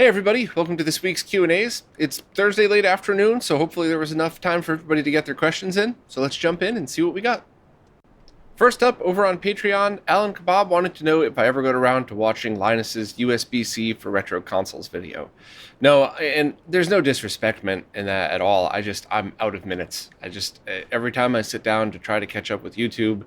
Hey everybody, welcome to this week's Q&As. It's Thursday late afternoon, so hopefully there was enough time for everybody to get their questions in. So let's jump in and see what we got. First up, over on Patreon, Alan Kebab wanted to know if I ever got around to watching Linus's USB-C for Retro Consoles video. No, and there's no disrespect meant in that at all. I'm out of minutes. Every time I sit down to try to catch up with YouTube,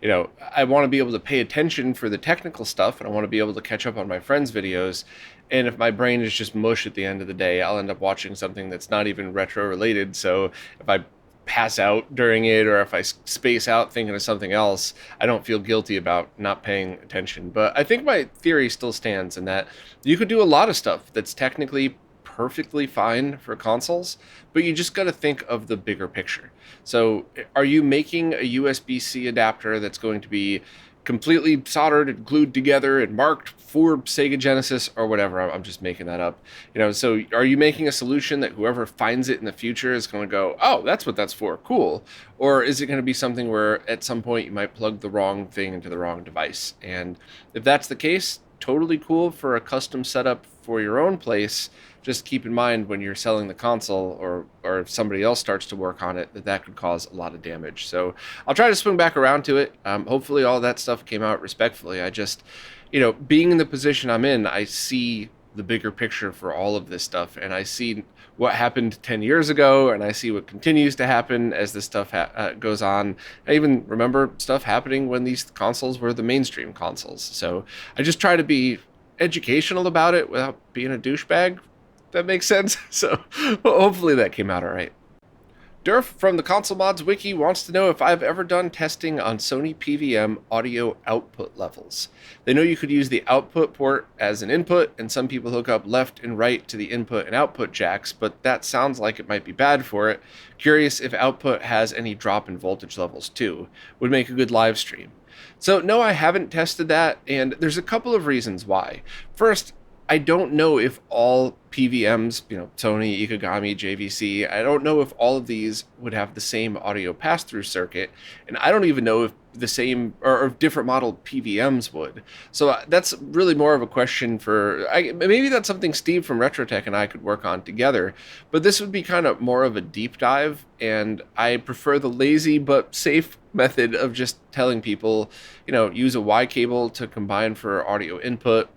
I want to be able to pay attention for the technical stuff, and I want to be able to catch up on my friends' videos. And if my brain is just mush at the end of the day, I'll end up watching something that's not even retro related. So if I pass out during it, or if I space out thinking of something else, I don't feel guilty about not paying attention. But I think my theory still stands in that you could do a lot of stuff that's technically perfectly fine for consoles, but you just got to think of the bigger picture. So are you making a USB-C adapter that's going to be completely soldered and glued together and marked for Sega Genesis or whatever? I'm just making that up. So are you making a solution that whoever finds it in the future is going to go, oh, that's what that's for, cool? Or is it going to be something where at some point you might plug the wrong thing into the wrong device? And if that's the case, totally cool for a custom setup for your own place. Just keep in mind when you're selling the console, or if somebody else starts to work on it, that could cause a lot of damage. So I'll try to swing back around to it. Hopefully all that stuff came out respectfully. I just, being in the position I'm in, I see the bigger picture for all of this stuff, and I see what happened 10 years ago, and I see what continues to happen as this stuff goes on. I even remember stuff happening when these consoles were the mainstream consoles. So I just try to be educational about it without being a douchebag. That makes sense. So hopefully that came out all right. Durf from the Console Mods Wiki wants to know if I've ever done testing on Sony PVM audio output levels. They know you could use the output port as an input, and some people hook up left and right to the input and output jacks, but that sounds like it might be bad for it. Curious if output has any drop in voltage levels too. Would make a good live stream. So no, I haven't tested that, and there's a couple of reasons why. First, I don't know if all PVMs, Sony, Ikegami, JVC, I don't know if all of these would have the same audio pass-through circuit, and I don't even know if the same or if different model PVMs would. So that's really more of a question for, maybe that's something Steve from RetroTech and I could work on together, but this would be kind of more of a deep dive, and I prefer the lazy but safe method of just telling people, use a Y cable to combine for audio input.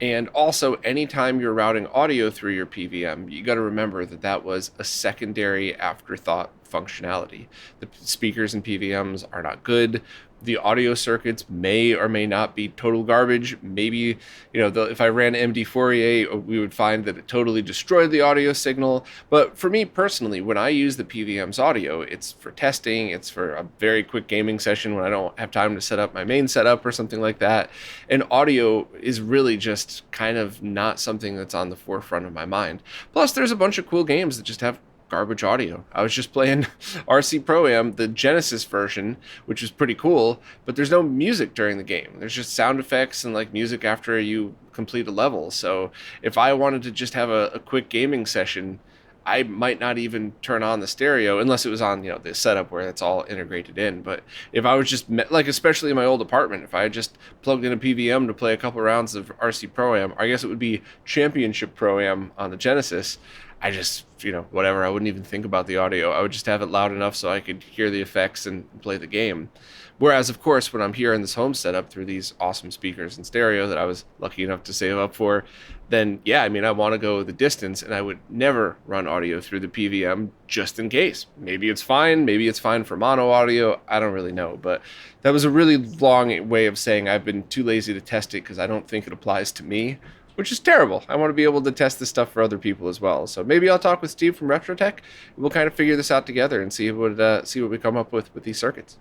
And also, anytime you're routing audio through your PVM, you got to remember that was a secondary afterthought functionality. The speakers in PVMs are not good. The audio circuits may or may not be total garbage. Maybe, if I ran MD Fourier, we would find that it totally destroyed the audio signal. But for me personally, when I use the PVM's audio, it's for testing. It's for a very quick gaming session when I don't have time to set up my main setup or something like that. And audio is really just kind of not something that's on the forefront of my mind. Plus, there's a bunch of cool games that just have garbage audio. I was just playing RC Pro-Am, the Genesis version, which is pretty cool, but there's no music during the game. There's just sound effects and music after you complete a level. So if I wanted to just have a quick gaming session, I might not even turn on the stereo unless it was on, the setup where it's all integrated in. But if I was just especially in my old apartment, if I had just plugged in a PVM to play a couple rounds of RC Pro-Am, I guess it would be Championship Pro-Am on the Genesis. I just, whatever, I wouldn't even think about the audio. I would just have it loud enough so I could hear the effects and play the game. Whereas, of course, when I'm here in this home setup through these awesome speakers and stereo that I was lucky enough to save up for, then, yeah, I want to go the distance, and I would never run audio through the PVM just in case. Maybe it's fine. Maybe it's fine for mono audio. I don't really know. But that was a really long way of saying I've been too lazy to test it because I don't think it applies to me, which is terrible. I want to be able to test this stuff for other people as well. So maybe I'll talk with Steve from RetroTech, and we'll kind of figure this out together and see what we come up with these circuits.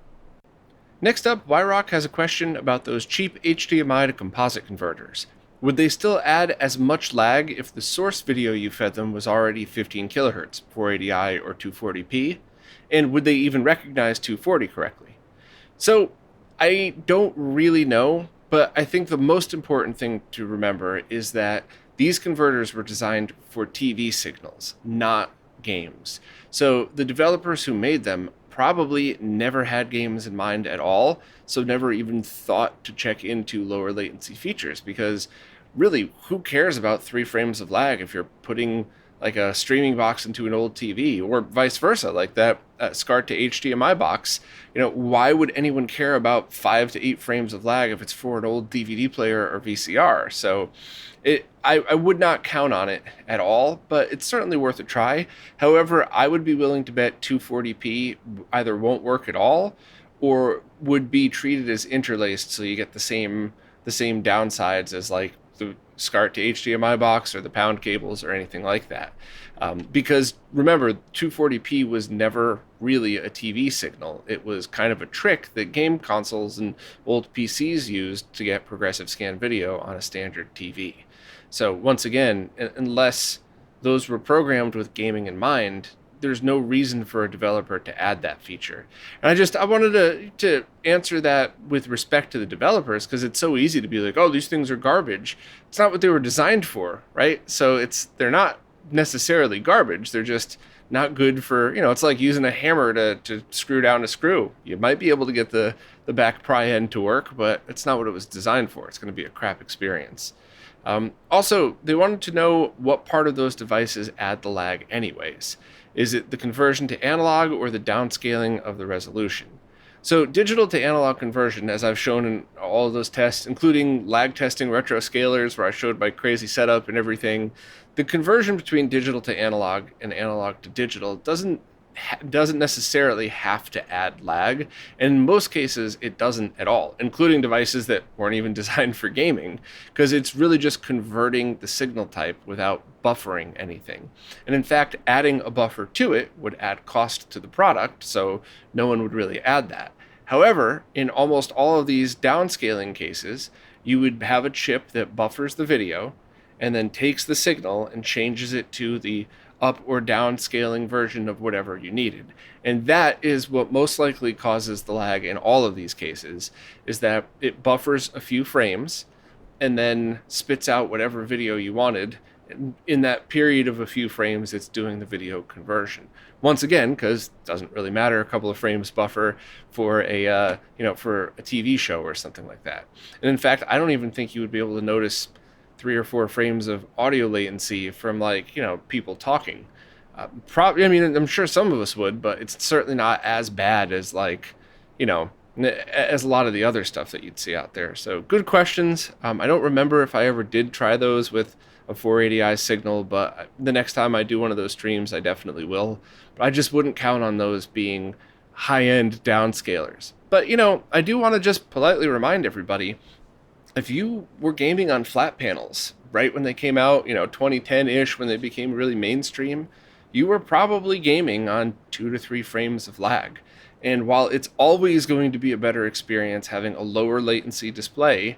Next up, Wyrock has a question about those cheap HDMI to composite converters. Would they still add as much lag if the source video you fed them was already 15 kHz, 480i, or 240p? And would they even recognize 240 correctly? So I don't really know, but I think the most important thing to remember is that these converters were designed for TV signals, not games. So the developers who made them probably never had games in mind at all, so never even thought to check into lower latency features, because really, who cares about 3 frames of lag if you're putting like a streaming box into an old TV, or vice versa, like that SCART to HDMI box? Why would anyone care about 5 to 8 frames of lag if it's for an old DVD player or VCR? So I would not count on it at all, but it's certainly worth a try. However, I would be willing to bet 240p either won't work at all or would be treated as interlaced, so you get the same downsides as like the SCART to HDMI box or the pound cables or anything like that. Because remember, 240p was never really a TV signal. It was kind of a trick that game consoles and old PCs used to get progressive scan video on a standard TV. So once again, unless those were programmed with gaming in mind, there's no reason for a developer to add that feature. And I wanted to answer that with respect to the developers, because it's so easy to be like, oh, these things are garbage. It's not what they were designed for, right? So they're not necessarily garbage. They're just not good for, it's like using a hammer to screw down a screw. You might be able to get the back pry end to work, but it's not what it was designed for. It's going to be a crap experience. Also, they wanted to know what part of those devices add the lag anyways. Is it the conversion to analog or the downscaling of the resolution? So digital to analog conversion, as I've shown in all of those tests, including lag testing retro scalers where I showed my crazy setup and everything, the conversion between digital to analog and analog to digital doesn't necessarily have to add lag. And in most cases, it doesn't at all, including devices that weren't even designed for gaming, because it's really just converting the signal type without buffering anything. And in fact, adding a buffer to it would add cost to the product, so no one would really add that. However, in almost all of these downscaling cases, you would have a chip that buffers the video and then takes the signal and changes it to the up or down scaling version of whatever you needed. And that is what most likely causes the lag in all of these cases, is that it buffers a few frames and then spits out whatever video you wanted. In that period of a few frames, it's doing the video conversion. Once again, because it doesn't really matter, a couple of frames buffer for a TV show or something like that. And in fact, I don't even think you would be able to notice 3 or 4 frames of audio latency from people talking. I'm sure some of us would, but it's certainly not as bad as as a lot of the other stuff that you'd see out there. So good questions. I don't remember if I ever did try those with a 480i signal, but the next time I do one of those streams, I definitely will. But I just wouldn't count on those being high-end downscalers. But I do want to just politely remind everybody, if you were gaming on flat panels right when they came out, 2010-ish, when they became really mainstream, you were probably gaming on 2 to 3 frames of lag. And while it's always going to be a better experience having a lower latency display,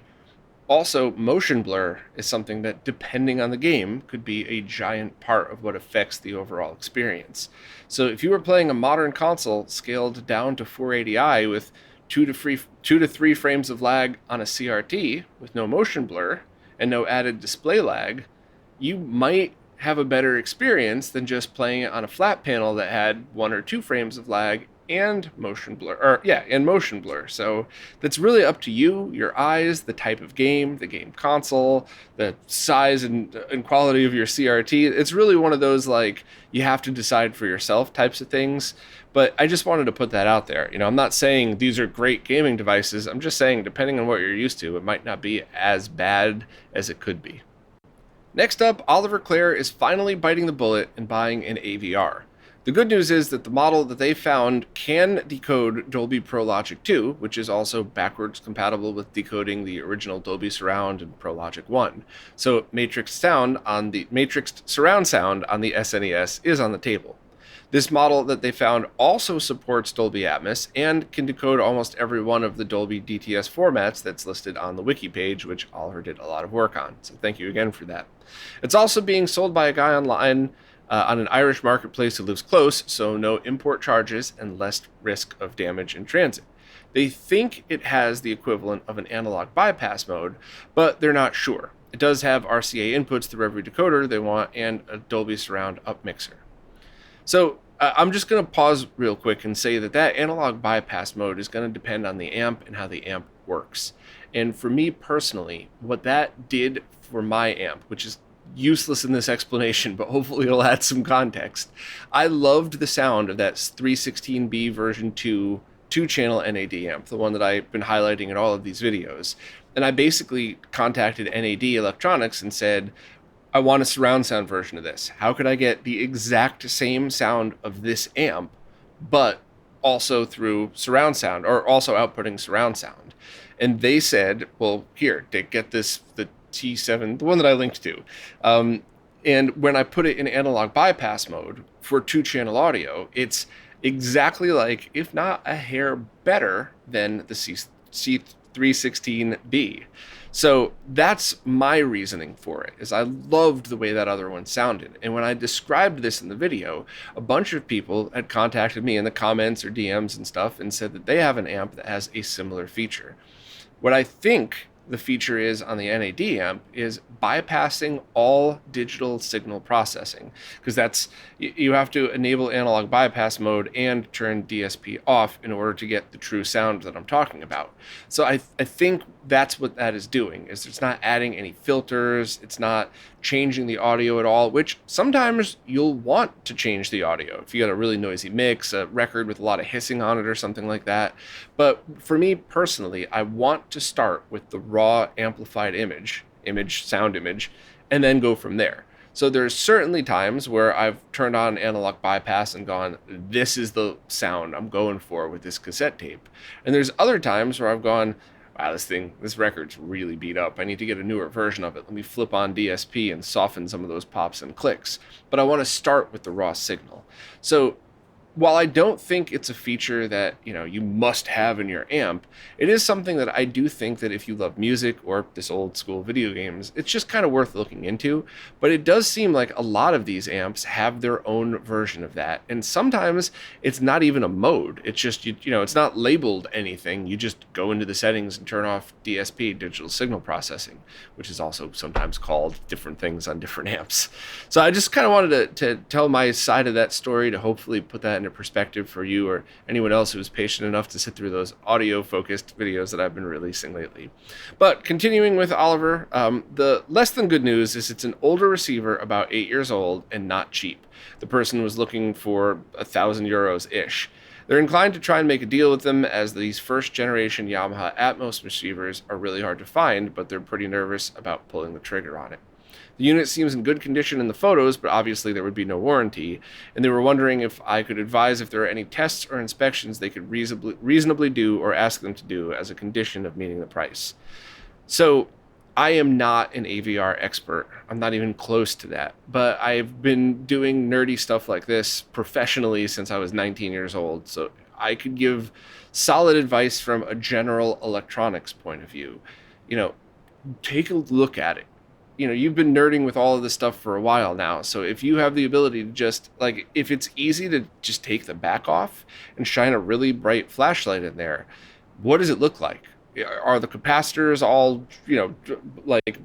also motion blur is something that, depending on the game, could be a giant part of what affects the overall experience. So if you were playing a modern console scaled down to 480i with 2 to 3 frames of lag on a CRT with no motion blur and no added display lag, you might have a better experience than just playing it on a flat panel that had 1 or 2 frames of lag and motion blur. So that's really up to you, your eyes, the type of game, the game console, the size and quality of your CRT. It's really one of those you have to decide for yourself types of things. But I just wanted to put that out there. I'm not saying these are great gaming devices. I'm just saying, depending on what you're used to, it might not be as bad as it could be. Next up, Oliver Clare is finally biting the bullet and buying an AVR. The good news is that the model that they found can decode Dolby Pro Logic 2, which is also backwards compatible with decoding the original Dolby Surround and Pro Logic 1. So matrixed surround sound on the SNES is on the table. This model that they found also supports Dolby Atmos and can decode almost every one of the Dolby DTS formats that's listed on the wiki page, which Oliver did a lot of work on. So thank you again for that. It's also being sold by a guy online on an Irish marketplace who lives close, so no import charges and less risk of damage in transit. They think it has the equivalent of an analog bypass mode, but they're not sure. It does have RCA inputs through every decoder they want and a Dolby Surround up mixer. So I'm just going to pause real quick and say that analog bypass mode is going to depend on the amp and how the amp works. And for me personally, what that did for my amp, which is useless in this explanation, but hopefully it'll add some context. I loved the sound of that 316B version 2 two-channel NAD amp, the one that I've been highlighting in all of these videos. And I basically contacted NAD Electronics and said, I want a surround sound version of this. How could I get the exact same sound of this amp, but also through surround sound, or also outputting surround sound? And they said, well, here, get this, the T7, the one that I linked to. And when I put it in analog bypass mode for two-channel audio, it's exactly like, if not a hair better than the C316B. So that's my reasoning for it, is I loved the way that other one sounded. And when I described this in the video, a bunch of people had contacted me in the comments or DMs and stuff and said that they have an amp that has a similar feature. What I think the feature is on the NAD amp is bypassing all digital signal processing, because that's, you have to enable analog bypass mode and turn DSP off in order to get the true sound that I'm talking about. So I think that's what that is doing, is it's not adding any filters, it's not changing the audio at all, which sometimes you'll want to change the audio if you got a really noisy mix, a record with a lot of hissing on it or something like that. But for me personally, I want to start with the raw amplified sound image, and then go from there. So there's certainly times where I've turned on analog bypass and gone, this is the sound I'm going for with this cassette tape. And there's other times where I've gone, wow, this record's really beat up. I need to get a newer version of it. Let me flip on DSP and soften some of those pops and clicks. But I want to start with the raw signal. So while I don't think it's a feature that, you must have in your amp, it is something that I do think that if you love music or this old school video games, it's just kind of worth looking into. But it does seem like a lot of these amps have their own version of that. And sometimes it's not even a mode. It's just, it's not labeled anything. You just go into the settings and turn off DSP, digital signal processing, which is also sometimes called different things on different amps. So I just kind of wanted to tell my side of that story to hopefully put that into perspective for you or anyone else who's patient enough to sit through those audio focused videos that I've been releasing lately. But continuing with Oliver, the less than good news is it's an older receiver, about 8 years old, and not cheap. The person was looking for 1,000 euros ish. They're inclined to try and make a deal with them, as these first generation Yamaha Atmos receivers are really hard to find, but they're pretty nervous about pulling the trigger on it. The unit seems in good condition in the photos, but obviously there would be no warranty, and they were wondering if I could advise if there are any tests or inspections they could reasonably do or ask them to do as a condition of meeting the price. So I am not an AVR expert. I'm not even close to that, but I've been doing nerdy stuff like this professionally since I was 19 years old, so I could give solid advice from a general electronics point of view. Take a look at it. You've been nerding with all of this stuff for a while now. So if you have the ability to just, if it's easy to just take the back off and shine a really bright flashlight in there, what does it look like? Are the capacitors all,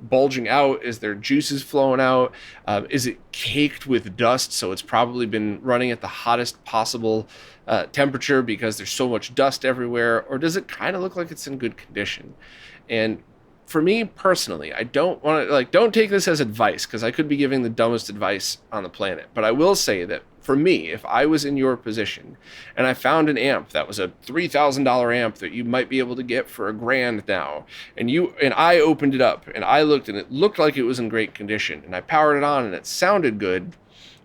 bulging out? Is there juices flowing out? Is it caked with dust? So it's probably been running at the hottest possible temperature because there's so much dust everywhere. Or does it kind of look like it's in good condition? And for me personally, I don't want to, don't take this as advice, because I could be giving the dumbest advice on the planet. But I will say that for me, if I was in your position and I found an amp that was a $3,000 amp that you might be able to get for $1,000 now, and I opened it up and I looked and it looked like it was in great condition, and I powered it on and it sounded good,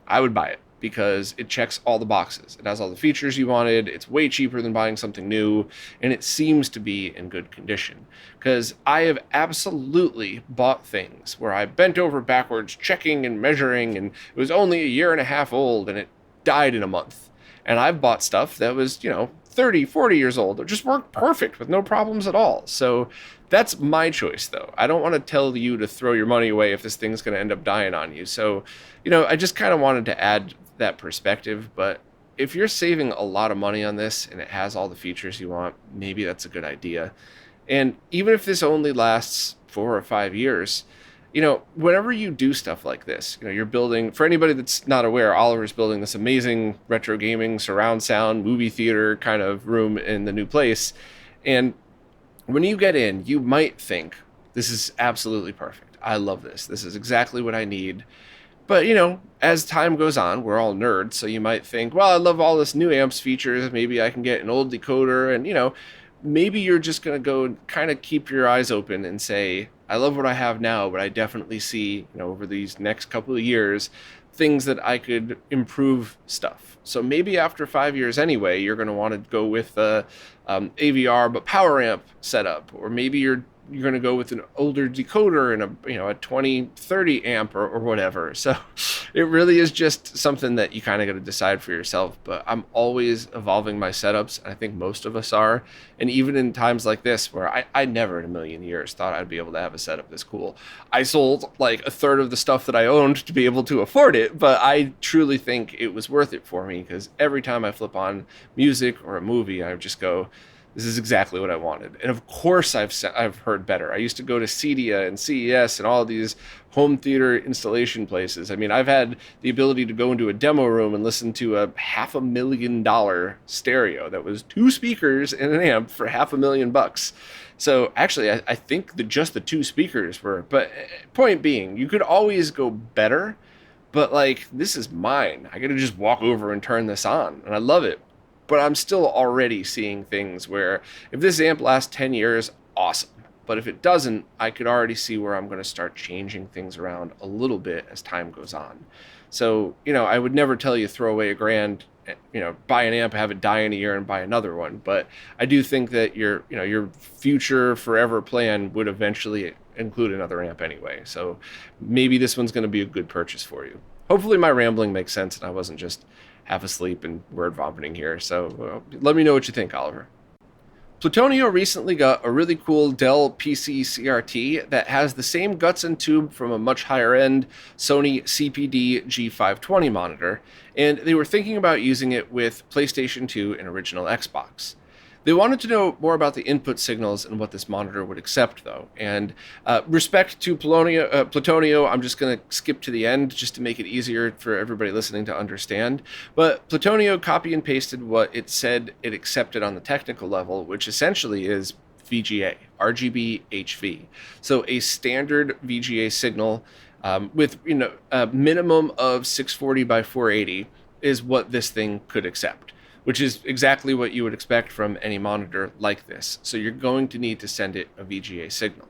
I would buy it, because it checks all the boxes. It has all the features you wanted, it's way cheaper than buying something new, and it seems to be in good condition. Because I have absolutely bought things where I bent over backwards checking and measuring, and it was only 1.5 years old and it died in a month. And I've bought stuff that was, 30, 40 years old that just worked perfect with no problems at all. So that's my choice, though. I don't want to tell you to throw your money away if this thing's going to end up dying on you. So, I just kind of wanted to add that perspective. But if you're saving a lot of money on this and it has all the features you want, maybe that's a good idea. And even if this only lasts 4 or 5 years, whenever you do stuff like this, you're building, for anybody that's not aware, Oliver's building this amazing retro gaming surround sound movie theater kind of room in the new place. And when you get in, you might think, this is absolutely perfect. I love this. This is exactly what I need. But, as time goes on, we're all nerds, so you might think, well, I love all this new amps features. Maybe I can get an old decoder. And, maybe you're just going to go and kind of keep your eyes open and say, I love what I have now, but I definitely see, over these next couple of years, things that I could improve stuff. So maybe after 5 years anyway, you're going to want to go with the AVR but power amp setup, or maybe you're going to go with an older decoder and a 2030 amp or whatever. So it really is just something that you kind of got to decide for yourself. But I'm always evolving my setups. I think most of us are. And even in times like this, where I never in a million years thought I'd be able to have a setup this cool. I sold like a third of the stuff that I owned to be able to afford it, but I truly think it was worth it for me, because every time I flip on music or a movie, I just go, this is exactly what I wanted. And of course, I've heard better. I used to go to CEDIA and CES and all these home theater installation places. I mean, I've had the ability to go into a demo room and listen to a $500,000 stereo that was 2 speakers and an amp for $500,000. So actually, I think that just the 2 speakers were. But point being, you could always go better. But like, this is mine. I got to just walk over and turn this on, and I love it. But I'm still already seeing things where if this amp lasts 10 years, awesome. But if it doesn't, I could already see where I'm going to start changing things around a little bit as time goes on. So, I would never tell you throw away $1,000, buy an amp, have it die in a year and buy another one. But I do think that your future forever plan would eventually include another amp anyway. So maybe this one's going to be a good purchase for you. Hopefully my rambling makes sense and I wasn't just half asleep and word vomiting here. So let me know what you think, Oliver. Plutonio recently got a really cool Dell PC CRT that has the same guts and tube from a much higher end Sony CPD G520 monitor, and they were thinking about using it with PlayStation 2 and original Xbox. They wanted to know more about the input signals and what this monitor would accept, though. And respect to Plutonio, I'm just going to skip to the end just to make it easier for everybody listening to understand. But Plutonio copy and pasted what it said it accepted on the technical level, which essentially is VGA, RGB HV. So a standard VGA signal with a minimum of 640 by 480 is what this thing could accept, which is exactly what you would expect from any monitor like this. So you're going to need to send it a VGA signal.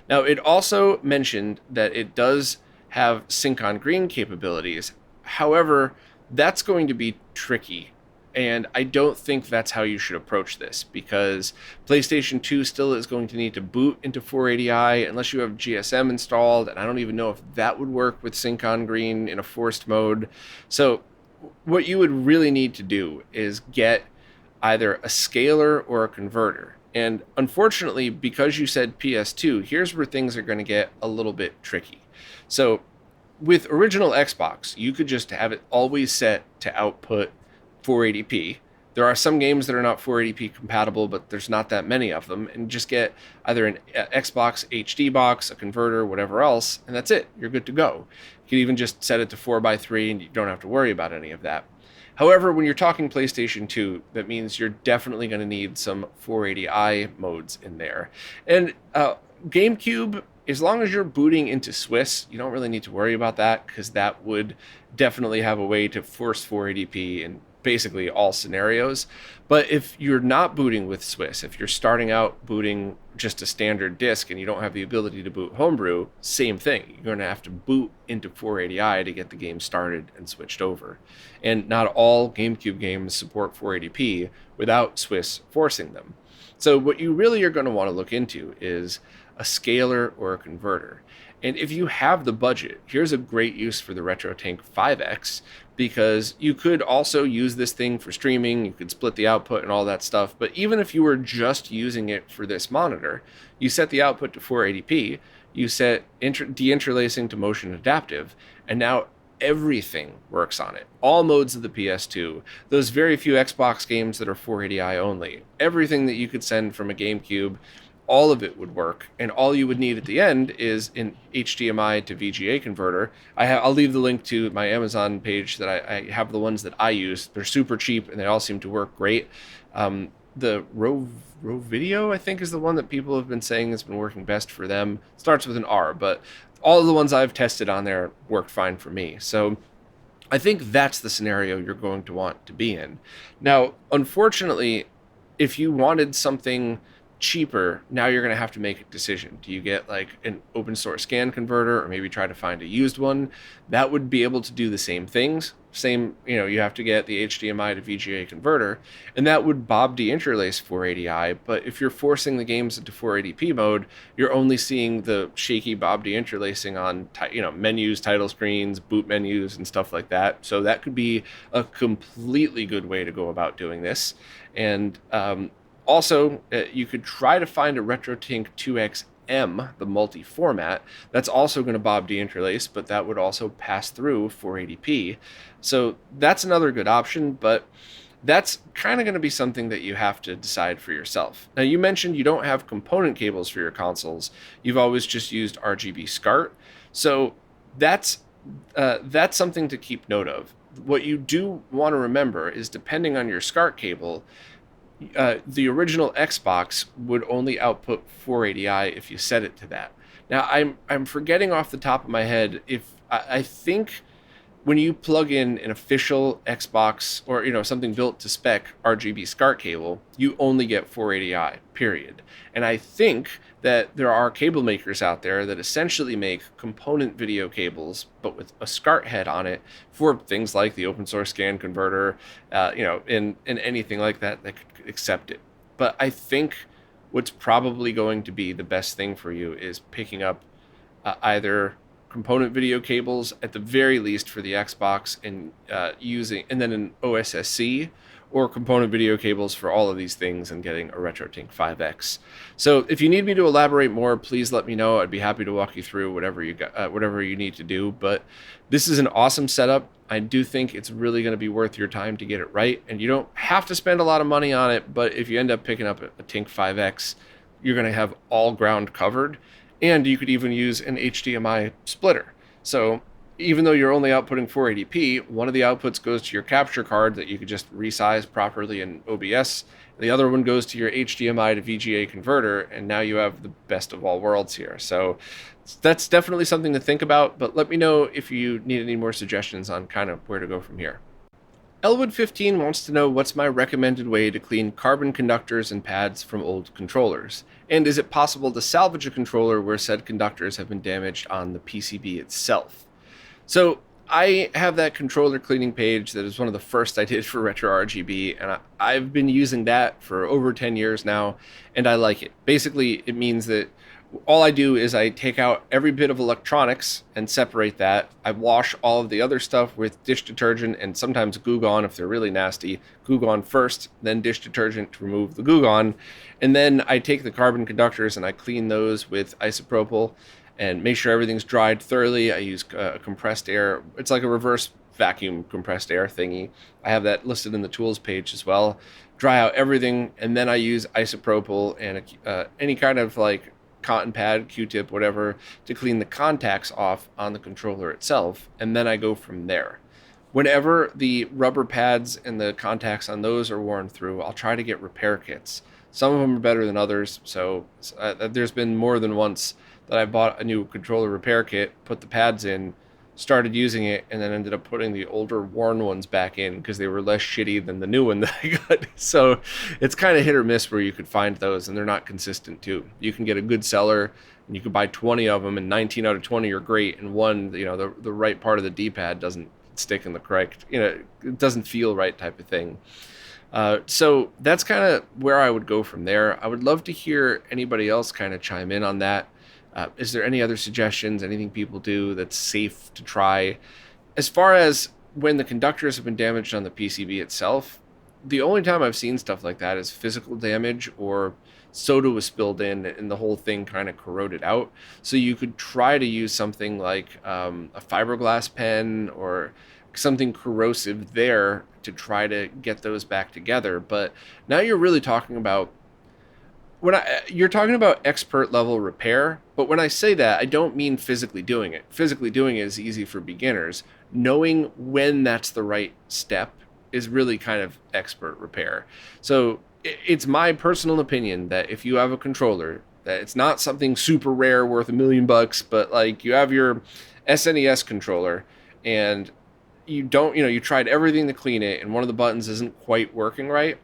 Now, it also mentioned that it does have sync on green capabilities. However, that's going to be tricky. And I don't think that's how you should approach this, because PlayStation 2 still is going to need to boot into 480i unless you have GSM installed. And I don't even know if that would work with sync on green in a forced mode. So what you would really need to do is get either a scaler or a converter. And unfortunately, because you said PS2, here's where things are going to get a little bit tricky. So with original Xbox, you could just have it always set to output 480p. There are some games that are not 480p compatible, but there's not that many of them, and just get either an Xbox HD box, a converter, whatever else, and that's it. You're good to go. You can even just set it to 4x3 and you don't have to worry about any of that. However, when you're talking PlayStation 2, that means you're definitely going to need some 480i modes in there. And GameCube, as long as you're booting into Swiss, you don't really need to worry about that, because that would definitely have a way to force 480p in basically all scenarios. But if you're not booting with Swiss, if you're starting out booting just a standard disk and you don't have the ability to boot homebrew, same thing. You're going to have to boot into 480i to get the game started and switched over. And not all GameCube games support 480p without Swiss forcing them. So what you really are going to want to look into is a scaler or a converter. And if you have the budget, here's a great use for the RetroTank 5X, because you could also use this thing for streaming, you could split the output and all that stuff. But even if you were just using it for this monitor, you set the output to 480p, you set deinterlacing to motion adaptive, and now everything works on it. All modes of the PS2, those very few Xbox games that are 480i only, everything that you could send from a GameCube, all of it would work, and all you would need at the end is an HDMI to VGA converter. I'll leave the link to my Amazon page that I have the ones that I use. They're super cheap, and they all seem to work great. The Rovideo, I think, is the one that people have been saying has been working best for them. It starts with an R, but all of the ones I've tested on there worked fine for me. So I think that's the scenario you're going to want to be in. Now, unfortunately, if you wanted something cheaper, now you're going to have to make a decision. Do you get like an open source scan converter, or maybe try to find a used one that would be able to do the same things? Same, you have to get the HDMI to VGA converter, and that would Bob deinterlace 480i. But if you're forcing the games into 480p mode, you're only seeing the shaky Bob deinterlacing on, menus, title screens, boot menus, and stuff like that. So that could be a completely good way to go about doing this. And also, you could try to find a RetroTink 2XM, the multi-format, that's also going to Bob deinterlace, but that would also pass through 480p. So that's another good option, but that's kind of going to be something that you have to decide for yourself. Now, you mentioned you don't have component cables for your consoles. You've always just used RGB SCART. So that's something to keep note of. What you do want to remember is, depending on your SCART cable, the original Xbox would only output 480i if you set it to that. Now, I'm forgetting off the top of my head if I think when you plug in an official Xbox or something built to spec RGB SCART cable, you only get 480i, period. And I think that there are cable makers out there that essentially make component video cables, but with a SCART head on it, for things like the open source scan converter, in anything like that that could accept it. But I think what's probably going to be the best thing for you is picking up either component video cables at the very least for the Xbox, and and then an OSSC, or component video cables for all of these things, and getting a RetroTink 5X. So if you need me to elaborate more, please let me know. I'd be happy to walk you through whatever you need to do. But this is an awesome setup. I do think it's really going to be worth your time to get it right, and you don't have to spend a lot of money on it. But if you end up picking up a Tink 5X, you're going to have all ground covered. And you could even use an HDMI splitter. So even though you're only outputting 480p, one of the outputs goes to your capture card that you could just resize properly in OBS. The other one goes to your HDMI to VGA converter, and now you have the best of all worlds here. So that's definitely something to think about, but let me know if you need any more suggestions on kind of where to go from here. Elwood15 wants to know what's my recommended way to clean carbon conductors and pads from old controllers, and is it possible to salvage a controller where said conductors have been damaged on the PCB itself? So I have that controller cleaning page that is one of the first I did for RetroRGB, and I've been using that for over 10 years now, and I like it. Basically, it means that all I do is I take out every bit of electronics and separate that. I wash all of the other stuff with dish detergent and sometimes Goo Gone if they're really nasty. Goo Gone first, then dish detergent to remove the Goo Gone. And then I take the carbon conductors and I clean those with isopropyl and make sure everything's dried thoroughly. I use compressed air. It's like a reverse vacuum compressed air thingy. I have that listed in the tools page as well. Dry out everything, and then I use isopropyl and any kind of like cotton pad, Q-tip, whatever, to clean the contacts off on the controller itself, and then I go from there. Whenever the rubber pads and the contacts on those are worn through, I'll try to get repair kits. Some of them are better than others, so there's been more than once that I bought a new controller repair kit, put the pads in, started using it, and then ended up putting the older worn ones back in because they were less shitty than the new one that I got. So it's kind of hit or miss where you could find those, and they're not consistent too. You can get a good seller and you could buy 20 of them, and 19 out of 20 are great, and one, the right part of the D-pad doesn't stick in the correct, it doesn't feel right type of thing. So that's kind of where I would go from there. I would love to hear anybody else kind of chime in on that. Is there any other suggestions, anything people do that's safe to try? As far as when the conductors have been damaged on the PCB itself, the only time I've seen stuff like that is physical damage or soda was spilled in and the whole thing kind of corroded out. So you could try to use something like a fiberglass pen or something corrosive there to try to get those back together. But now you're really talking about you're talking about expert level repair, but when I say that, I don't mean physically doing it. Physically doing it is easy for beginners. Knowing when that's the right step is really kind of expert repair. So it's my personal opinion that if you have a controller That it's not something super rare worth $1 million, but like you have your SNES controller and you don't, you tried everything to clean it and one of the buttons isn't quite working right,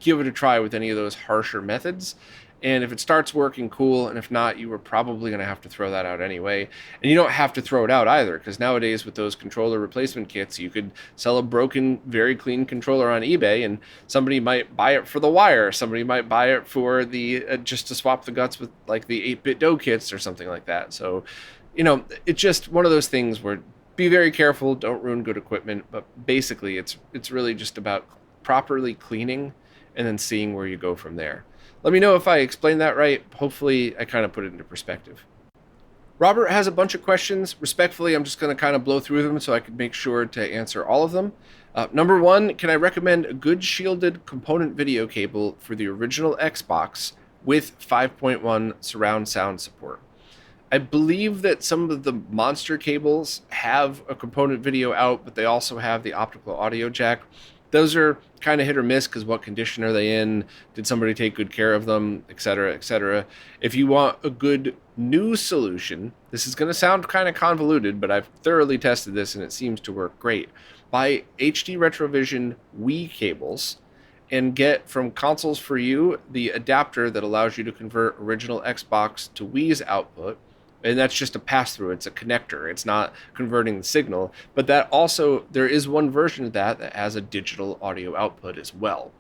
give it a try with any of those harsher methods. And if it starts working, cool. And if not, you were probably going to have to throw that out anyway. And you don't have to throw it out either, because nowadays with those controller replacement kits, you could sell a broken, very clean controller on eBay, and somebody might buy it for the wire. Somebody might buy it for the just to swap the guts with like the 8-bit dough kits or something like that. So, it's just one of those things where be very careful, don't ruin good equipment. But basically, it's really just about properly cleaning and then seeing where you go from there. Let me know if I explained that right. Hopefully, I kind of put it into perspective. Robert has a bunch of questions. Respectfully, I'm just going to kind of blow through them so I can make sure to answer all of them. Number one, can I recommend a good shielded component video cable for the original Xbox with 5.1 surround sound support? I believe that some of the monster cables have a component video out, but they also have the optical audio jack. Those are kind of hit or miss because what condition are they in? Did somebody take good care of them, et cetera, et cetera. If you want a good new solution, this is going to sound kind of convoluted, but I've thoroughly tested this and it seems to work great. Buy HD Retrovision Wii cables and get from Consoles for You the adapter that allows you to convert original Xbox to Wii's output. And that's just a pass-through. It's a connector. It's not converting the signal. But that also, there is one version of that has a digital audio output as well.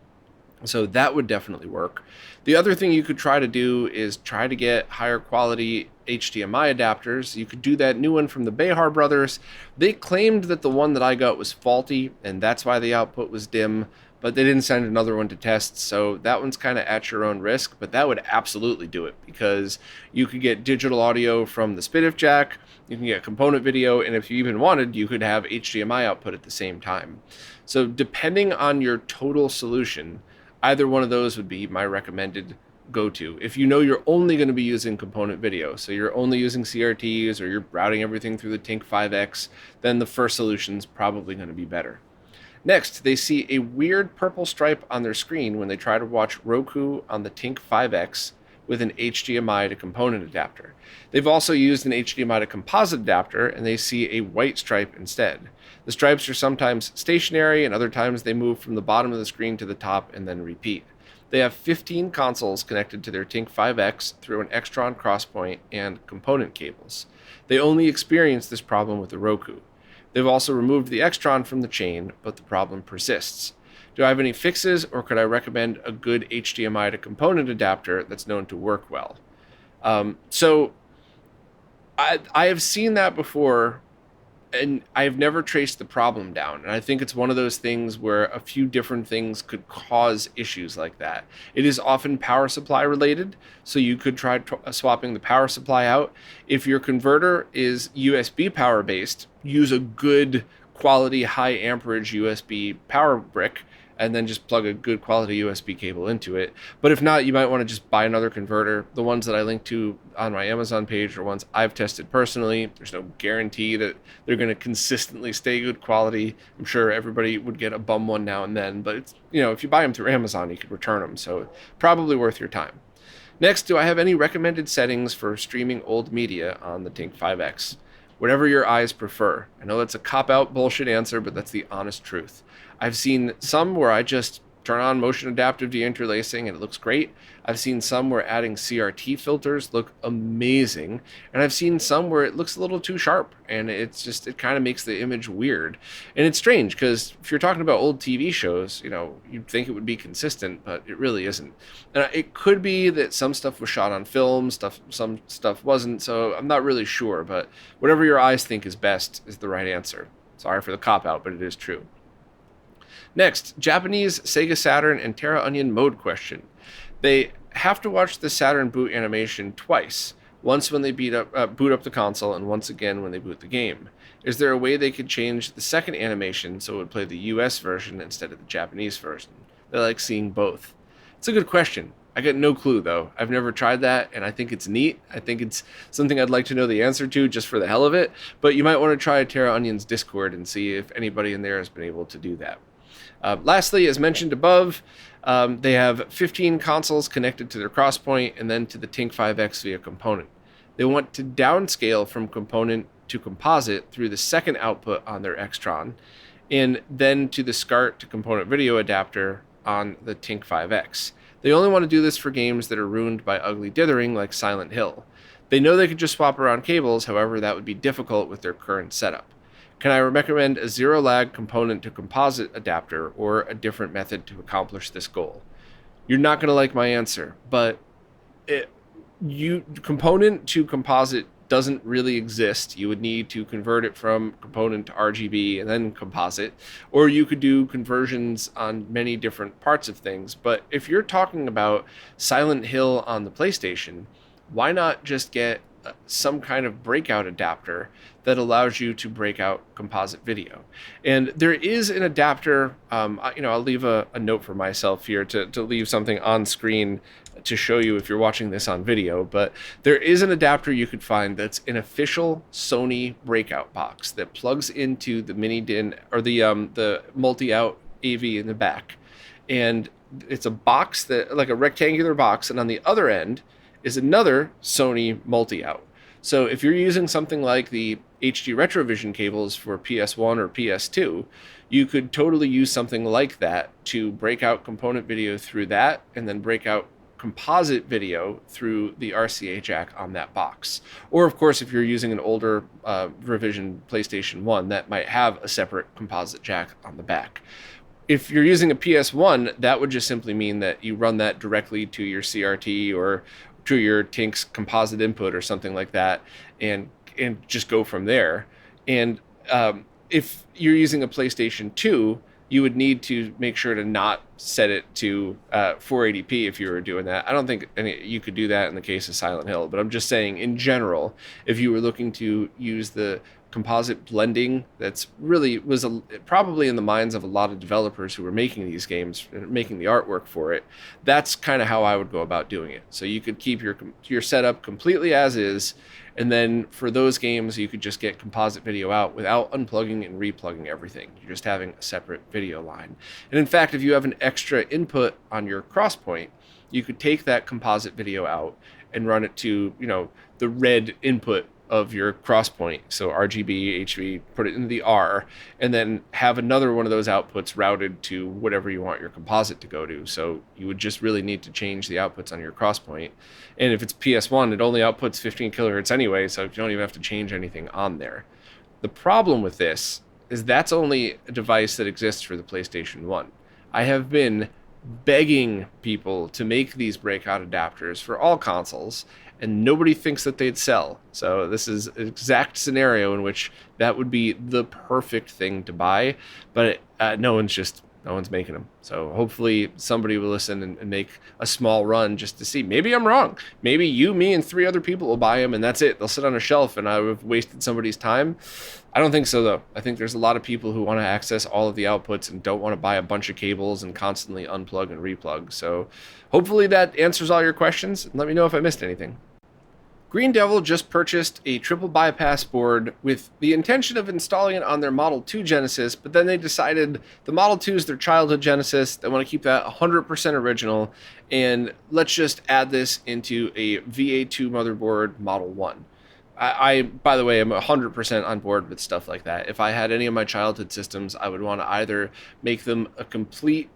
So that would definitely work. The other thing you could try to do is try to get higher quality HDMI adapters. You could do that new one from the Behar brothers. They claimed that the one that I got was faulty, and that's why the output was dim. But they didn't send another one to test, so that one's kind of at your own risk, but that would absolutely do it because you could get digital audio from the SPDIF jack, you can get component video, and if you even wanted, you could have HDMI output at the same time. So depending on your total solution, either one of those would be my recommended go-to. If you know you're only going to be using component video, so you're only using CRTs or you're routing everything through the TINC 5X, then the first solution's probably going to be better. Next, they see a weird purple stripe on their screen when they try to watch Roku on the TINC 5X with an HDMI to component adapter. They've also used an HDMI to composite adapter, and they see a white stripe instead. The stripes are sometimes stationary, and other times they move from the bottom of the screen to the top and then repeat. They have 15 consoles connected to their TINC 5X through an Extron crosspoint and component cables. They only experience this problem with the Roku. They've also removed the Extron from the chain, but the problem persists. Do I have any fixes, or could I recommend a good HDMI to component adapter that's known to work well? So I have seen that before, and I have never traced the problem down. And I think it's one of those things where a few different things could cause issues like that. It is often power supply related, so you could try swapping the power supply out. If your converter is USB power based, use a good quality high amperage USB power brick and then just plug a good quality USB cable into it. But if not, you might want to just buy another converter. The ones that I link to on my Amazon page are ones I've tested personally. There's no guarantee that they're going to consistently stay good quality. I'm sure everybody would get a bum one now and then, but it's, if you buy them through Amazon, you could return them. So probably worth your time. Next, do I have any recommended settings for streaming old media on the TINC 5X? Whatever your eyes prefer. I know that's a cop-out bullshit answer, but that's the honest truth. I've seen some where I just turn on motion adaptive deinterlacing and it looks great. I've seen some where adding CRT filters look amazing. And I've seen some where it looks a little too sharp and it kind of makes the image weird. And it's strange because if you're talking about old TV shows, you'd think it would be consistent, but it really isn't. And it could be that some stuff was shot on film, some stuff wasn't, so I'm not really sure, but whatever your eyes think is best is the right answer. Sorry for the cop-out, but it is true. Next, Japanese Sega Saturn and Terra Onion mode question. They have to watch the Saturn boot animation twice, once when they boot up the console and once again when they boot the game. Is there a way they could change the second animation so it would play the US version instead of the Japanese version? They like seeing both. It's a good question. I got no clue, though. I've never tried that, and I think it's neat. I think it's something I'd like to know the answer to just for the hell of it, but you might want to try Terra Onion's Discord and see if anybody in there has been able to do that. Lastly, as mentioned above, they have 15 consoles connected to their Crosspoint and then to the TINC5X via Component. They want to downscale from Component to Composite through the second output on their Xtron, and then to the SCART to Component video adapter on the TINC5X. They only want to do this for games that are ruined by ugly dithering like Silent Hill. They know they could just swap around cables, however, that would be difficult with their current setup. Can I recommend a zero lag Component to Composite adapter or a different method to accomplish this goal? You're not going to like my answer, but Component to Composite doesn't really exist. You would need to convert it from Component to RGB and then Composite, or you could do conversions on many different parts of things. But if you're talking about Silent Hill on the PlayStation, why not just get some kind of breakout adapter that allows you to break out composite video? And there is an adapter, I'll leave a note for myself here to leave something on screen to show you if you're watching this on video, but there is an adapter you could find that's an official Sony breakout box that plugs into the mini DIN or the multi-out AV in the back. And it's a box that, like a rectangular box, and on the other end is another Sony multi-out. So if you're using something like the HD Retrovision cables for PS1 or PS2, you could totally use something like that to break out component video through that, and then break out composite video through the RCA jack on that box. Or of course, if you're using an older revision PlayStation 1, that might have a separate composite jack on the back. If you're using a PS1, that would just simply mean that you run that directly to your CRT or to your TINC's composite input or something like that, and just go from there. And if you're using a PlayStation 2, you would need to make sure to not set it to 480p if you were doing that. I don't think you could do that in the case of Silent Hill, but I'm just saying in general, if you were looking to use the composite blending that's really probably in the minds of a lot of developers who were making these games and making the artwork for it, that's kind of how I would go about doing it. So you could keep your setup completely as is, and then for those games you could just get composite video out without unplugging and replugging everything. You're just having a separate video line. And in fact, if you have an extra input on your Crosspoint, you could take that composite video out and run it to, the red input of your Crosspoint, so RGB, HV, put it into the R, and then have another one of those outputs routed to whatever you want your composite to go to. So you would just really need to change the outputs on your Crosspoint. And if it's PS1, it only outputs 15 kilohertz anyway, so you don't even have to change anything on there. The problem with this is that's only a device that exists for the PlayStation 1. I have been begging people to make these breakout adapters for all consoles, and nobody thinks that they'd sell. So this is an exact scenario in which that would be the perfect thing to buy, but no one's making them. So hopefully somebody will listen and make a small run just to see. Maybe I'm wrong. Maybe you, me, and 3 other people will buy them, and that's it. They'll sit on a shelf, and I would have wasted somebody's time. I don't think so, though. I think there's a lot of people who want to access all of the outputs and don't want to buy a bunch of cables and constantly unplug and replug. So hopefully that answers all your questions. Let me know if I missed anything. Green Devil just purchased a triple bypass board with the intention of installing it on their Model 2 Genesis, but then they decided the Model 2 is their childhood Genesis. They want to keep that 100% original, and let's just add this into a VA2 motherboard Model 1. I by the way, am 100% on board with stuff like that. If I had any of my childhood systems, I would want to either make them a complete,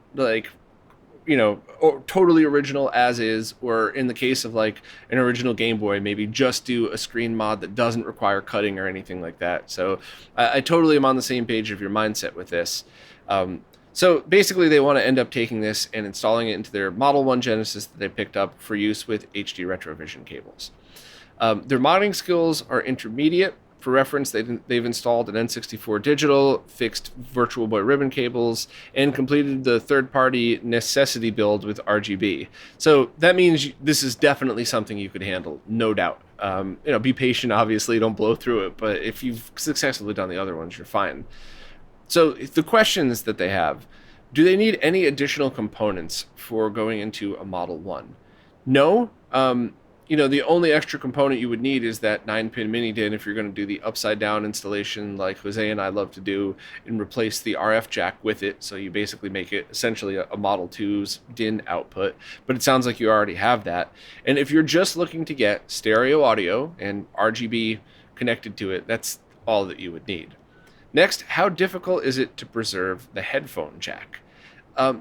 totally original as is, or in the case of like an original Game Boy, maybe just do a screen mod that doesn't require cutting or anything like that. So I totally am on the same page of your mindset with this. So basically they want to end up taking this and installing it into their Model 1 Genesis that they picked up for use with HD Retrovision cables. Their modding skills are intermediate. For reference, they've installed an N64 digital, fixed Virtual Boy ribbon cables, and completed the third-party necessity build with RGB. So that means this is definitely something you could handle, no doubt. Be patient, obviously, don't blow through it, but if you've successfully done the other ones, you're fine. So the questions that they have: do they need any additional components for going into a Model 1? No. the only extra component you would need is that 9-pin mini DIN if you're going to do the upside down installation like Jose and I love to do, and replace the RF jack with it. So you basically make it essentially a Model 2's DIN output, but it sounds like you already have that. And if you're just looking to get stereo audio and RGB connected to it, that's all that you would need. Next, how difficult is it to preserve the headphone jack?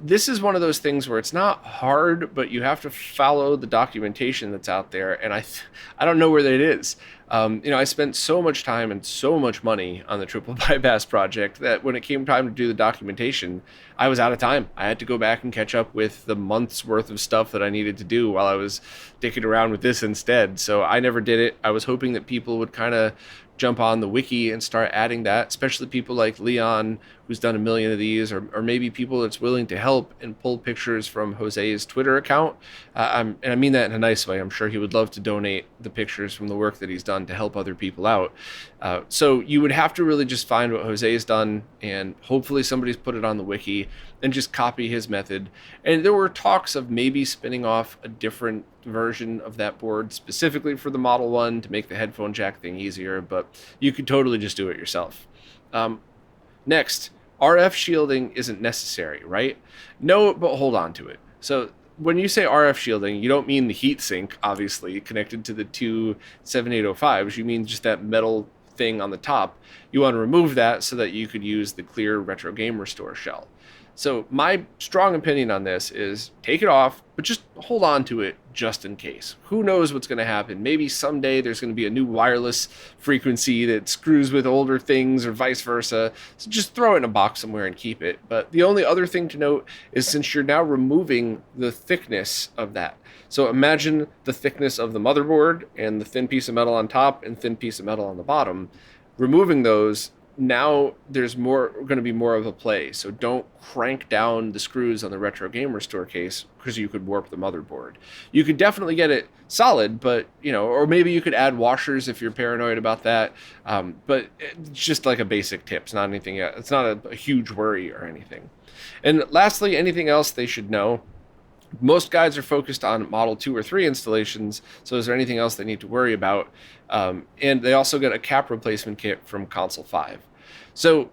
This is one of those things where it's not hard, but you have to follow the documentation that's out there, and I don't know where that is. I spent so much time and so much money on the Triple Bypass project that when it came time to do the documentation, I was out of time. I had to go back and catch up with the month's worth of stuff that I needed to do while I was dicking around with this instead. So I never did it. I was hoping that people would kind of jump on the wiki and start adding that, especially people like Leon, who's done a million of these, or maybe people that's willing to help and pull pictures from Jose's Twitter account. And I mean that in a nice way. I'm sure he would love to donate the pictures from the work that he's done to help other people out. So you would have to really just find what Jose's done, and hopefully somebody's put it on the wiki, and just copy his method. And there were talks of maybe spinning off a different version of that board specifically for the Model 1 to make the headphone jack thing easier, but you could totally just do it yourself. Next, RF shielding isn't necessary, right? No, but hold on to it. So when you say RF shielding, you don't mean the heat sink, obviously, connected to the two 7805s. You mean just that metal thing on the top. You want to remove that so that you could use the clear Retro Game Restore shell. So my strong opinion on this is take it off, but just hold on to it just in case. Who knows what's going to happen? Maybe someday there's going to be a new wireless frequency that screws with older things or vice versa. So just throw it in a box somewhere and keep it. But the only other thing to note is since you're now removing the thickness of that. So imagine the thickness of the motherboard and the thin piece of metal on top and thin piece of metal on the bottom. Removing those, now there's going to be more of a play. So don't crank down the screws on the Retro Game Restore case because you could warp the motherboard. You could definitely get it solid, but or maybe you could add washers if you're paranoid about that. But it's just like a basic tip. It's not anything. It's not a huge worry or anything. And lastly, anything else they should know? Most guides are focused on Model 2 or 3 installations, so is there anything else they need to worry about? And they also get a cap replacement kit from Console 5. So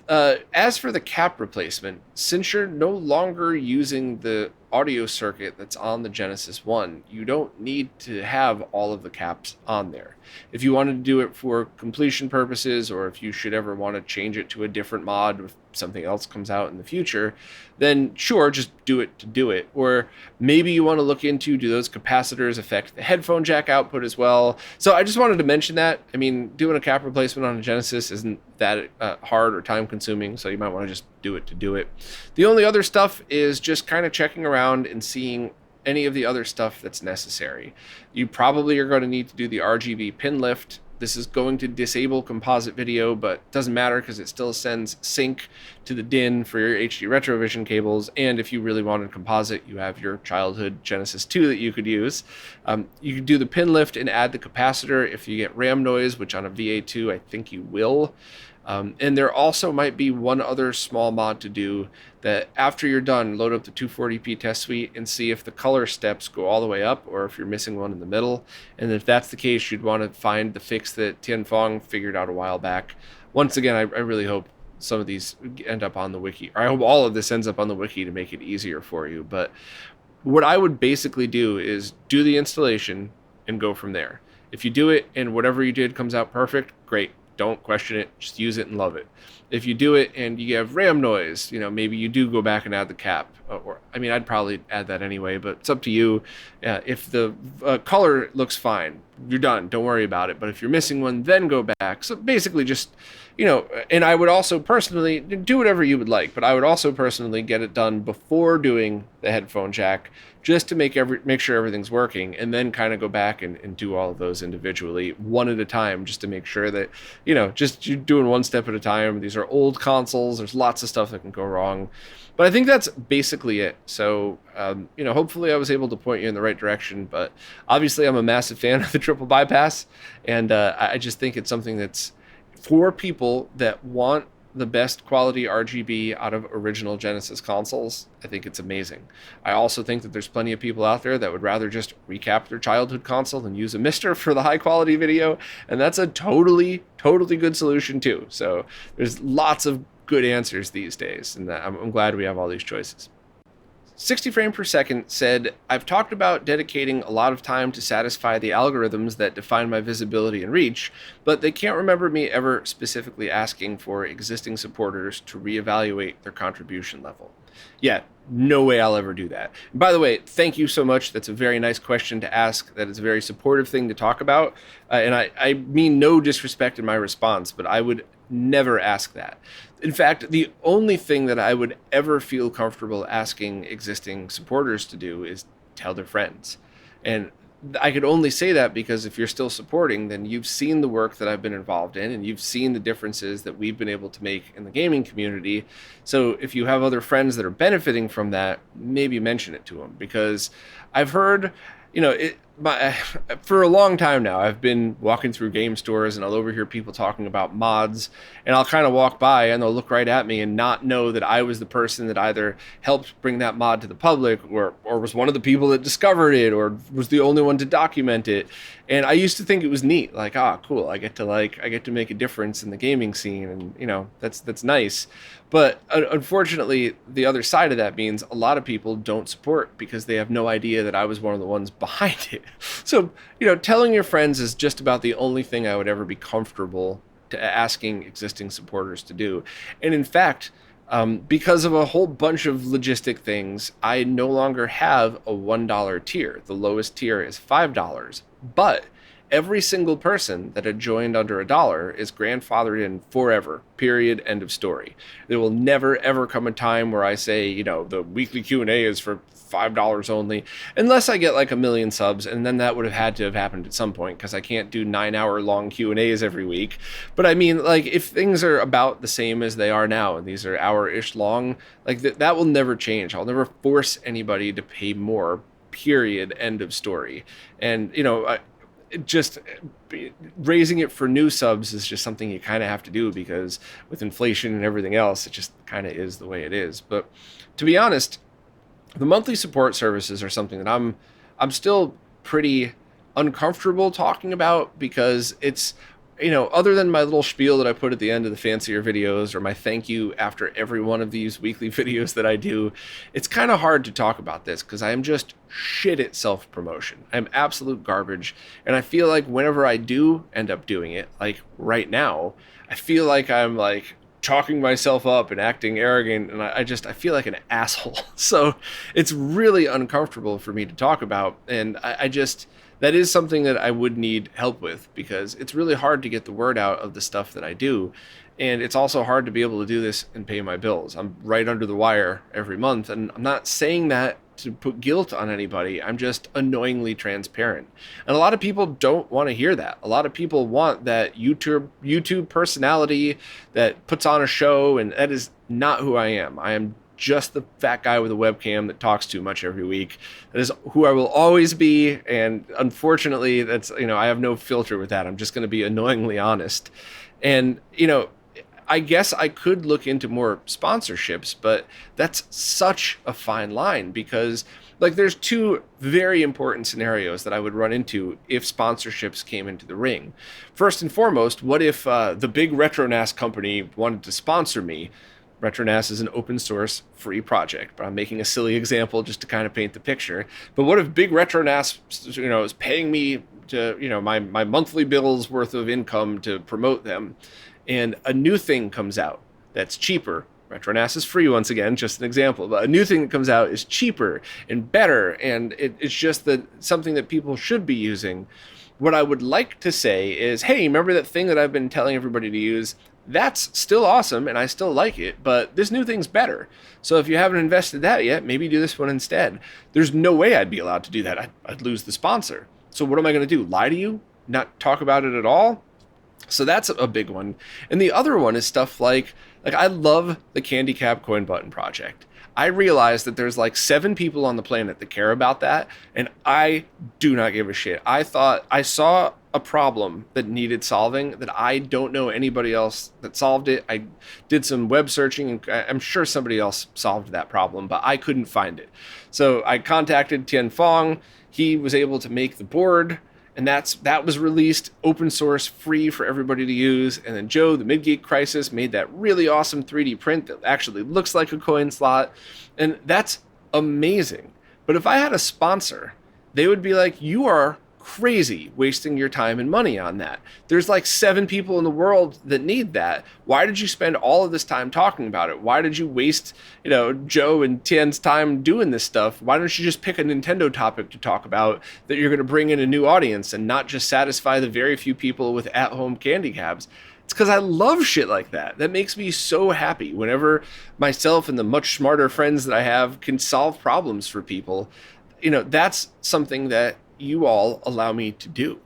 as for the cap replacement, since you're no longer using the audio circuit that's on the Genesis 1, you don't need to have all of the caps on there. If you wanted to do it for completion purposes, or if you should ever want to change it to a different mod if something else comes out in the future, then sure, just do it to do it. Or maybe you want to look into, do those capacitors affect the headphone jack output as well? So I just wanted to mention that. I mean, doing a cap replacement on a Genesis isn't that hard or time consuming, so you might want to just do it to do it. The only other stuff is just kind of checking around and seeing any of the other stuff that's necessary. You probably are going to need to do the RGB pin lift. This is going to disable composite video, but doesn't matter because it still sends sync to the DIN for your HD Retrovision cables. And if you really wanted composite, you have your childhood Genesis 2 that you could use. You could do the pin lift and add the capacitor if you get RAM noise, which on a VA2 I think you will. And there also might be one other small mod to do that after you're done, load up the 240p test suite and see if the color steps go all the way up or if you're missing one in the middle. And if that's the case, you'd want to find the fix that Tianfeng figured out a while back. Once again, I really hope some of these end up on the wiki, or I hope all of this ends up on the wiki to make it easier for you. But what I would basically do is do the installation and go from there. If you do it and whatever you did comes out perfect, great. Don't question it. Just use it and love it. If you do it and you have RAM noise, maybe you do go back and add the cap. I'd probably add that anyway, but it's up to you. If the color looks fine, you're done. Don't worry about it. But if you're missing one, then go back. So basically just, and I would also personally do whatever you would like, but I would also personally get it done before doing the headphone jack, just to make sure everything's working, and then kind of go back and do all of those individually, one at a time, just to make sure that, just you're doing one step at a time. These are old consoles. There's lots of stuff that can go wrong. But I think that's basically it. So, hopefully I was able to point you in the right direction. But obviously I'm a massive fan of the Triple Bypass, and I just think it's something that's for people that want the best quality RGB out of original Genesis consoles, I think it's amazing. I also think that there's plenty of people out there that would rather just recap their childhood console than use a Mister for the high quality video, and that's a totally good solution too. So there's lots of good answers these days, and I'm glad we have all these choices. 60 frames per second said, I've talked about dedicating a lot of time to satisfy the algorithms that define my visibility and reach, but they can't remember me ever specifically asking for existing supporters to reevaluate their contribution level. Yeah, no way I'll ever do that. And by the way, thank you so much. That's a very nice question to ask. That is a very supportive thing to talk about. And I mean no disrespect in my response, but I would never ask that. In fact, the only thing that I would ever feel comfortable asking existing supporters to do is tell their friends. And I could only say that because if you're still supporting, then you've seen the work that I've been involved in, and you've seen the differences that we've been able to make in the gaming community. So if you have other friends that are benefiting from that, maybe mention it to them, because I've heard, for a long time now, I've been walking through game stores and I'll overhear people talking about mods, and I'll kind of walk by and they'll look right at me and not know that I was the person that either helped bring that mod to the public or was one of the people that discovered it or was the only one to document it. And I used to think it was neat, like, cool, I get to make a difference in the gaming scene, and that's nice. But unfortunately, the other side of that means a lot of people don't support because they have no idea that I was one of the ones behind it. So, telling your friends is just about the only thing I would ever be comfortable to asking existing supporters to do. And in fact, because of a whole bunch of logistic things, I no longer have a $1 tier. The lowest tier is $5, but every single person that had joined under $1 is grandfathered in forever, period, end of story. There will never, ever come a time where I say, the weekly Q&A is for $5 only, unless I get like 1 million subs, and then that would have had to have happened at some point, because I can't do 9-hour long Q&As every week. But I mean, like, if things are about the same as they are now, and these are hour-ish long, like that will never change. I'll never force anybody to pay more, period, end of story. And, just raising it for new subs is just something you kind of have to do, because with inflation and everything else, it just kind of is the way it is. But to be honest, the monthly support services are something that I'm still pretty uncomfortable talking about, because it's, other than my little spiel that I put at the end of the fancier videos, or my thank you after every one of these weekly videos that I do, it's kind of hard to talk about this because I am just shit at self-promotion. I'm absolute garbage. And I feel like whenever I do end up doing it, like right now, I feel like I'm like chalking myself up and acting arrogant, and I feel like an asshole. So it's really uncomfortable for me to talk about, and that is something that I would need help with, because it's really hard to get the word out of the stuff that I do. And it's also hard to be able to do this and pay my bills. I'm right under the wire every month, and I'm not saying that to put guilt on anybody. I'm just annoyingly transparent. And a lot of people don't want to hear that. A lot of people want that YouTube personality that puts on a show, and that is not who I am. I am just the fat guy with a webcam that talks too much every week. That is who I will always be, and unfortunately, that's, I have no filter with that. I'm just going to be annoyingly honest. And, I guess I could look into more sponsorships, but that's such a fine line, because like there's two very important scenarios that I would run into if sponsorships came into the ring. First and foremost, what if the big RetroNAS company wanted to sponsor me? RetroNAS is an open source free project, but I'm making a silly example just to kind of paint the picture. But what if big RetroNAS, is paying me to, my monthly bills worth of income to promote them, and a new thing comes out that's cheaper. RetroNAS is free, once again, just an example, but a new thing that comes out is cheaper and better, and it's just something that people should be using. What I would like to say is, hey, remember that thing that I've been telling everybody to use? That's still awesome, and I still like it, but this new thing's better. So if you haven't invested that yet, maybe do this one instead. There's no way I'd be allowed to do that. I'd lose the sponsor. So what am I going to do? Lie to you? Not talk about it at all? So that's a big one. And the other one is stuff like I love the Candy Cap Coin Button project. I realize that there's like 7 people on the planet that care about that, and I do not give a shit. I thought I saw a problem that needed solving that I don't know anybody else that solved it. I did some web searching, and I'm sure somebody else solved that problem, but I couldn't find it. So I contacted Tian Fong. He was able to make the board, and that was released open source, free for everybody to use. And then Joe, the Midgate Crisis, made that really awesome 3D print that actually looks like a coin slot, and that's amazing. But if I had a sponsor, they would be like, you are crazy wasting your time and money on that. There's like 7 people in the world that need that. Why did you spend all of this time talking about it? Why did you waste, Joe and Tian's time doing this stuff? Why don't you just pick a Nintendo topic to talk about that you're going to bring in a new audience and not just satisfy the very few people with at-home candy cabs? It's because I love shit like that. That makes me so happy whenever myself and the much smarter friends that I have can solve problems for people. That's something that you all allow me to do.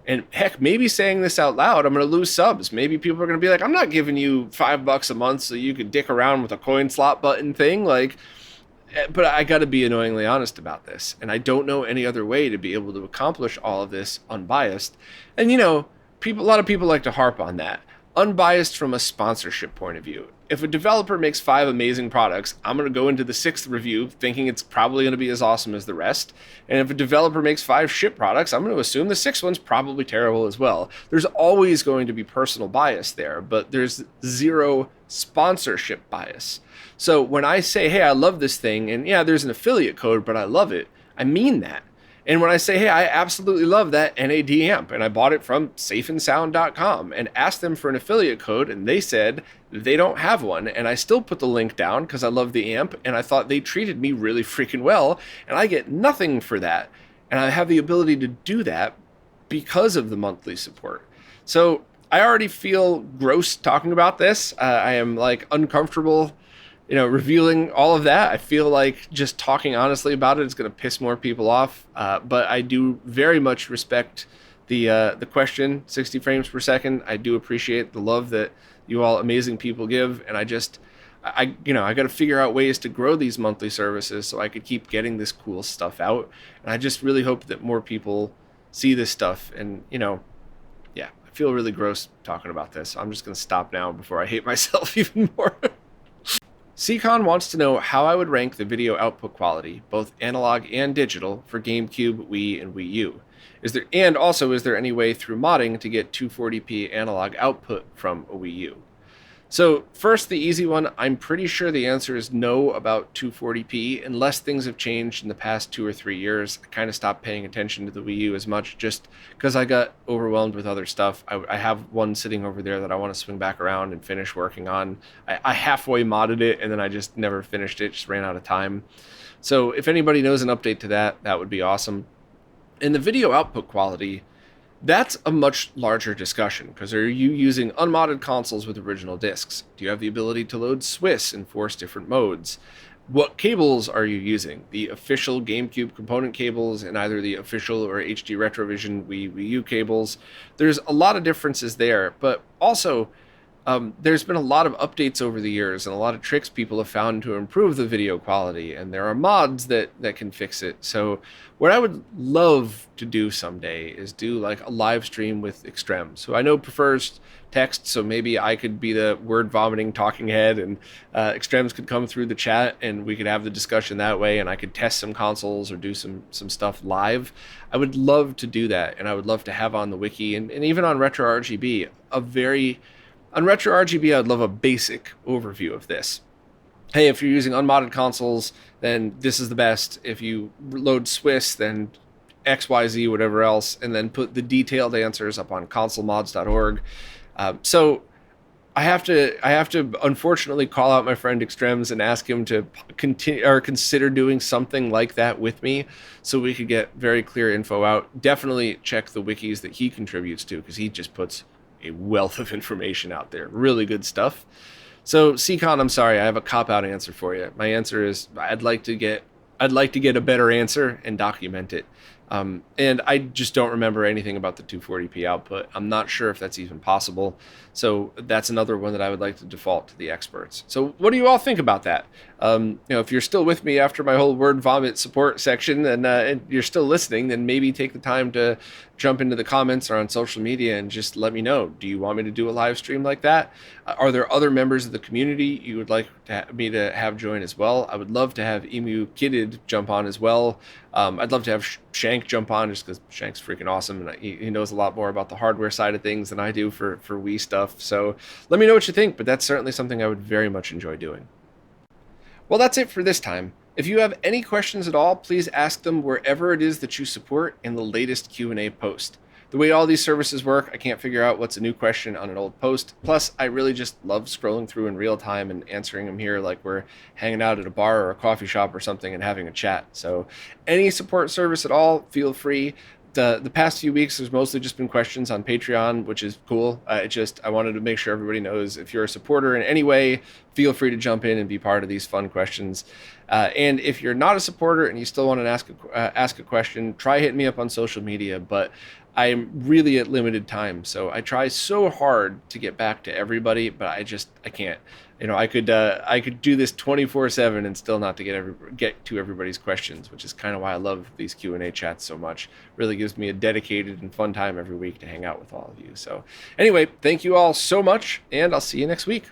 And heck, maybe saying this out loud, I'm going to lose subs. Maybe people are going to be like, I'm not giving you $5 a month so you could dick around with a coin slot button thing. But I got to be annoyingly honest about this. And I don't know any other way to be able to accomplish all of this unbiased. And a lot of people like to harp on that. Unbiased from a sponsorship point of view. If a developer makes 5 amazing products, I'm going to go into the 6th review thinking it's probably going to be as awesome as the rest. And if a developer makes 5 shit products, I'm going to assume the 6th one's probably terrible as well. There's always going to be personal bias there, but there's zero sponsorship bias. So when I say, hey, I love this thing, and yeah, there's an affiliate code, but I love it, I mean that. And when I say, hey, I absolutely love that NAD amp, and I bought it from safeandsound.com and asked them for an affiliate code, and they said they don't have one. And I still put the link down because I love the amp, and I thought they treated me really freaking well, and I get nothing for that. And I have the ability to do that because of the monthly support. So I already feel gross talking about this. I am uncomfortable revealing all of that. I feel like just talking honestly about it is going to piss more people off. But I do very much respect the question, 60 frames per second. I do appreciate the love that you all amazing people give. And I got to figure out ways to grow these monthly services so I could keep getting this cool stuff out. And I just really hope that more people see this stuff. And, yeah, I feel really gross talking about this. So I'm just going to stop now before I hate myself even more. Seacon wants to know how I would rank the video output quality, both analog and digital, for GameCube, Wii, and Wii U. Is there any way through modding to get 240p analog output from a Wii U? So first, the easy one, I'm pretty sure the answer is no about 240p, unless things have changed in the past 2 or 3 years. I kind of stopped paying attention to the Wii U as much just because I got overwhelmed with other stuff. I have one sitting over there that I want to swing back around and finish working on. I halfway modded it, and then I just never finished it, just ran out of time. So if anybody knows an update to that, that would be awesome. In the video output quality, that's a much larger discussion, because are you using unmodded consoles with original discs? Do you have the ability to load Swiss and force different modes? What cables are you using? The official GameCube component cables and either the official or HD Retrovision Wii U cables. There's a lot of differences there, but also there's been a lot of updates over the years and a lot of tricks people have found to improve the video quality, and there are mods that can fix it. So what I would love to do someday is do a live stream with Extremes, who I know prefers text, so maybe I could be the word vomiting talking head, and Extremes could come through the chat and we could have the discussion that way, and I could test some consoles or do some stuff live. I would love to do that, and I would love to have on the wiki and even on RetroRGB on RetroRGB, I'd love a basic overview of this. Hey, if you're using unmodded consoles, then this is the best. If you load Swiss, then XYZ, whatever else, and then put the detailed answers up on consolemods.org. So I have to unfortunately call out my friend Extremes and ask him to continue or consider doing something like that with me, so we could get very clear info out. Definitely check the wikis that he contributes to, because he just puts a wealth of information out there. Really good stuff. So Seacon, I'm sorry, I have a cop-out answer for you. My answer is I'd like to get a better answer and document it. And I just don't remember anything about the 240p output. I'm not sure if that's even possible. So that's another one that I would like to default to the experts. So what do you all think about that? If you're still with me after my whole word vomit support section and you're still listening, then maybe take the time to jump into the comments or on social media and just let me know. Do you want me to do a live stream like that? Are there other members of the community you would like me to have join as well? I would love to have Emu Kidded jump on as well. I'd love to have Shank jump on just because Shank's freaking awesome and he knows a lot more about the hardware side of things than I do for Wii stuff. So let me know what you think, but that's certainly something I would very much enjoy doing. Well, that's it for this time. If you have any questions at all, please ask them wherever it is that you support in the latest Q&A post. The way all these services work, I can't figure out what's a new question on an old post. Plus, I really just love scrolling through in real time and answering them here like we're hanging out at a bar or a coffee shop or something and having a chat. So any support service at all, feel free. The past few weeks, there's mostly just been questions on Patreon, which is cool. I wanted to make sure everybody knows if you're a supporter in any way, feel free to jump in and be part of these fun questions. And if you're not a supporter and you still want to ask a question, try hitting me up on social media. But I'm really at limited time, so I try so hard to get back to everybody, but I can't. I could do this 24/7 and still not to get to everybody's questions, which is kind of why I love these Q&A chats so much. Really gives me a dedicated and fun time every week to hang out with all of you. So anyway, thank you all so much, and I'll see you next week.